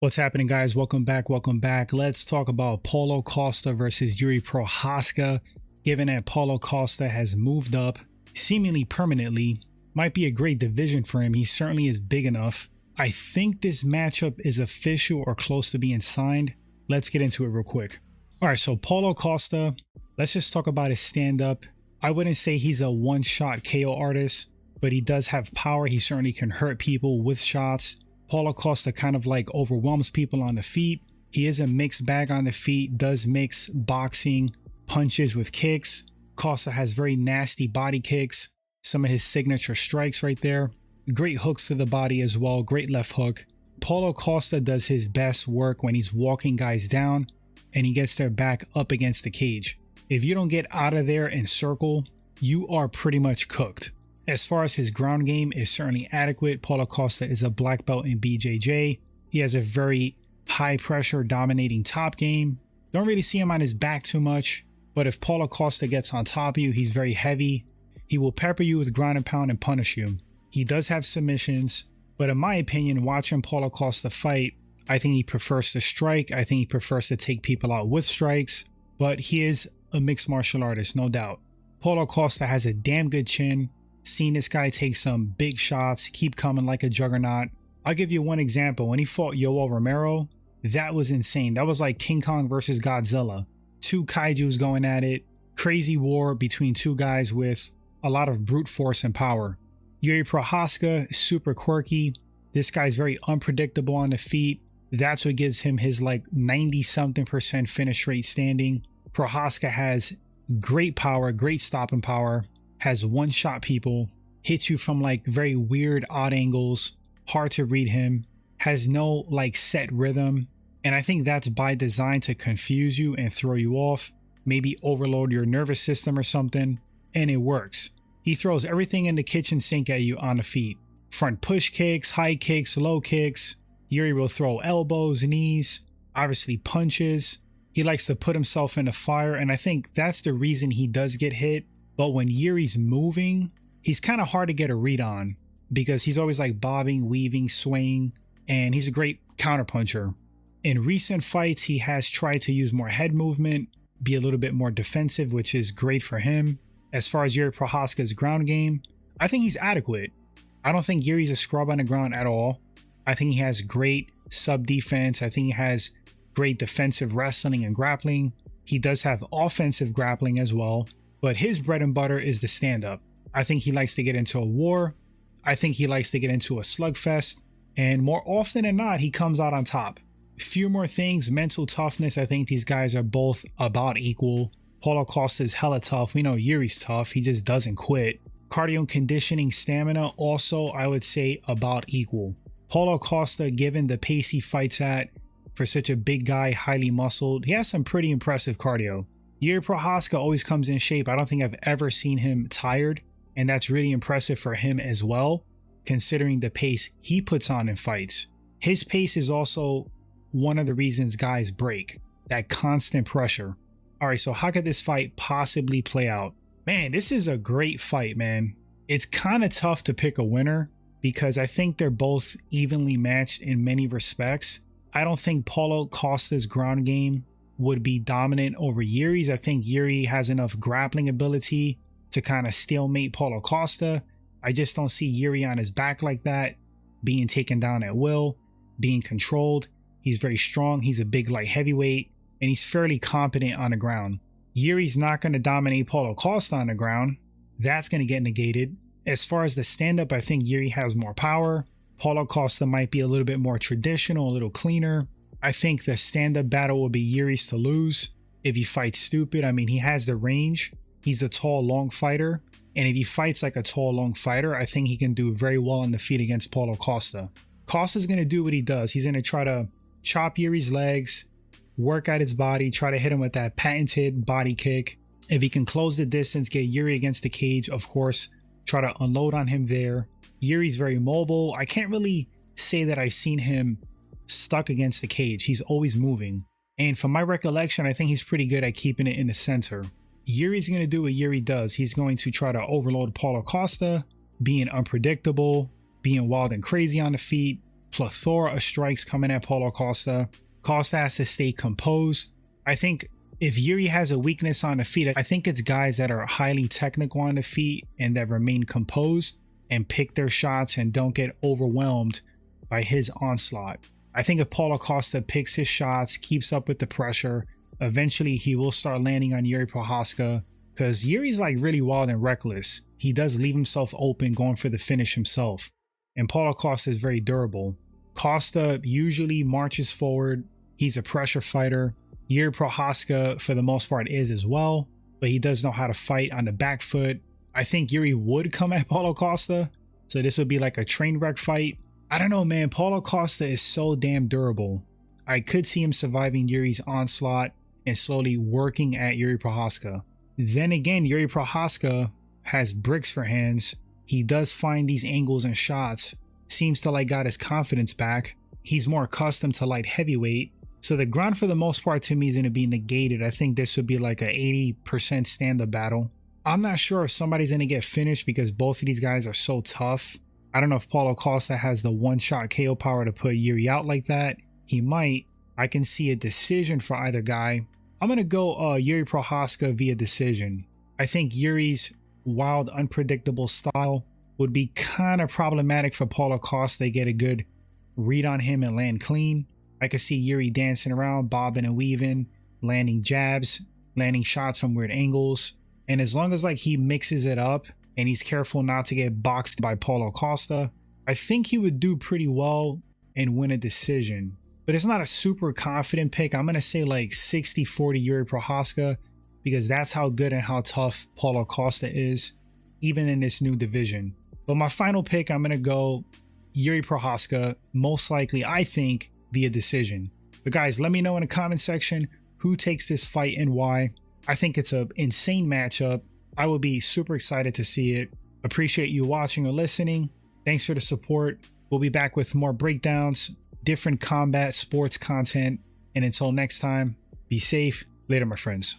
What's happening, guys? Welcome back. Welcome back. Let's talk about Paulo Costa versus Jiri Prochazka. Given that Paulo Costa has moved up seemingly permanently, might be a great division for him. He certainly is big enough. I think this matchup is official or close to being signed. Let's get into it real quick. All right, so Paulo Costa, let's just talk about his stand-up. I wouldn't say he's a one-shot KO artist, but he does have power. He certainly can hurt people with shots. Paulo Costa kind of like overwhelms people on the feet. He is a mixed bag on the feet, does mix boxing, punches with kicks. Costa has very nasty body kicks. Some of his signature strikes right there. Great hooks to the body as well, great left hook. Paulo Costa does his best work when he's walking guys down and he gets their back up against the cage. If you don't get out of there and circle, you are pretty much cooked. As far as his ground game is certainly adequate. Paulo Costa is a black belt in BJJ. He has a very high pressure dominating top game. Don't really see him on his back too much, but if Paulo Costa gets on top of you, he's very heavy. He will pepper you with ground and pound and punish you. He does have submissions, but in my opinion, watching Paulo Costa fight, I think he prefers to strike. I think he prefers to take people out with strikes, but he is a mixed martial artist, no doubt. Paulo Costa has a damn good chin. Seen this guy take some big shots, keep coming like a juggernaut. I'll give you one example. When he fought Yoel Romero, that was insane. That was like King Kong versus Godzilla. Two kaijus going at it. Crazy war between two guys with a lot of brute force and power. Jiri Prochazka, super quirky. This guy's very unpredictable on the feet. That's what gives him his like 90-something% finish rate standing. Prochazka has great power, great stopping power. Has one-shot people, hits you from like very weird odd angles, hard to read him, has no like set rhythm, and I think that's by design to confuse you and throw you off, maybe overload your nervous system or something, and it works. He throws everything in the kitchen sink at you on the feet. Front push kicks, high kicks, low kicks. Jiri will throw elbows, knees, obviously punches. He likes to put himself in the fire, and I think that's the reason he does get hit. But when Jiri's moving, he's kind of hard to get a read on because he's always like bobbing, weaving, swaying, and he's a great counterpuncher. In recent fights, he has tried to use more head movement, be a little bit more defensive, which is great for him. As far as Jiri Prochazka's ground game, I think he's adequate. I don't think Yuri's a scrub on the ground at all. I think he has great sub defense. I think he has great defensive wrestling and grappling. He does have offensive grappling as well. But his bread and butter is the stand-up. I think he likes to get into a war. I think he likes to get into a slugfest. And more often than not, he comes out on top. Few more things, mental toughness. I think these guys are both about equal. Paulo Costa is hella tough. We know Yuri's tough. He just doesn't quit. Cardio and conditioning, stamina, also, I would say about equal. Paulo Costa, given the pace he fights at, for such a big guy, highly muscled, he has some pretty impressive cardio. Jiri Prochazka always comes in shape. I don't think I've ever seen him tired, and that's really impressive for him as well, considering the pace he puts on in fights. His pace is also one of the reasons guys break, that constant pressure. All right, so how could this fight possibly play out? Man, this is a great fight, man. It's kind of tough to pick a winner because I think they're both evenly matched in many respects. I don't think Paulo Costa's ground game would be dominant over Jiri's. I think Jiri has enough grappling ability to kind of stalemate Paulo Costa. I just don't see Jiri on his back like that, being taken down at will, being controlled. He's very strong. He's a big light heavyweight, and he's fairly competent on the ground. Jiri's not going to dominate Paulo Costa on the ground. That's going to get negated. As far as the stand-up, I think Jiri has more power. Paulo Costa might be a little bit more traditional, a little cleaner. I think the stand-up battle will be Jiri's to lose if he fights stupid. I mean, he has the range. He's a tall, long fighter. And if he fights like a tall, long fighter, I think he can do very well on the feet against Paulo Costa. Costa's going to do what he does. He's going to try to chop Jiri's legs, work at his body, try to hit him with that patented body kick. If he can close the distance, get Jiri against the cage, of course, try to unload on him there. Jiri's very mobile. I can't really say that I've seen him stuck against the cage. He's always moving. And from my recollection, I think he's pretty good at keeping it in the center. Jiri's going to do what Jiri does. He's going to try to overload Paulo Costa, being unpredictable, being wild and crazy on the feet. plethora of strikes coming at Paulo Costa. Costa has to stay composed. I think if Jiri has a weakness on the feet, I think it's guys that are highly technical on the feet and that remain composed and pick their shots and don't get overwhelmed by his onslaught. I think if Paulo Costa picks his shots, keeps up with the pressure, eventually he will start landing on Jiri Prochazka, because Yuri's like really wild and reckless. He does leave himself open going for the finish himself. And Paulo Costa is very durable. Costa usually marches forward. He's a pressure fighter. Jiri Prochazka for the most part is as well, but he does know how to fight on the back foot. I think Jiri would come at Paulo Costa, so this would be like a train wreck fight. I don't know, man. Paulo Costa is so damn durable. I could see him surviving Yuri's onslaught and slowly working at Jiri Prochazka. Then again, Jiri Prochazka has bricks for hands. He does find these angles and shots. Seems to like got his confidence back. He's more accustomed to light heavyweight. So the ground for the most part to me is going to be negated. I think this would be like a 80% stand-up battle. I'm not sure if somebody's going to get finished because both of these guys are so tough. I don't know if Paulo Costa has the one-shot KO power to put Jiri out like that. He might. I can see a decision for either guy. I'm going to go Jiri Prochazka via decision. I think Yuri's wild, unpredictable style would be kind of problematic for Paulo Costa to get a good read on him and land clean. I could see Jiri dancing around, bobbing and weaving, landing jabs, landing shots from weird angles. And as long as like he mixes it up and he's careful not to get boxed by Paulo Costa, I think he would do pretty well and win a decision. But it's not a super confident pick. I'm going to say like 60-40 Jiri Prochazka because that's how good and how tough Paulo Costa is, even in this new division. But my final pick, I'm going to go Jiri Prochazka, most likely, I think, via decision. But guys, let me know in the comment section who takes this fight and why. I think it's an insane matchup. I will be super excited to see it. Appreciate you watching or listening. Thanks for the support. We'll be back with more breakdowns, different combat sports content. And until next time, be safe. Later, my friends.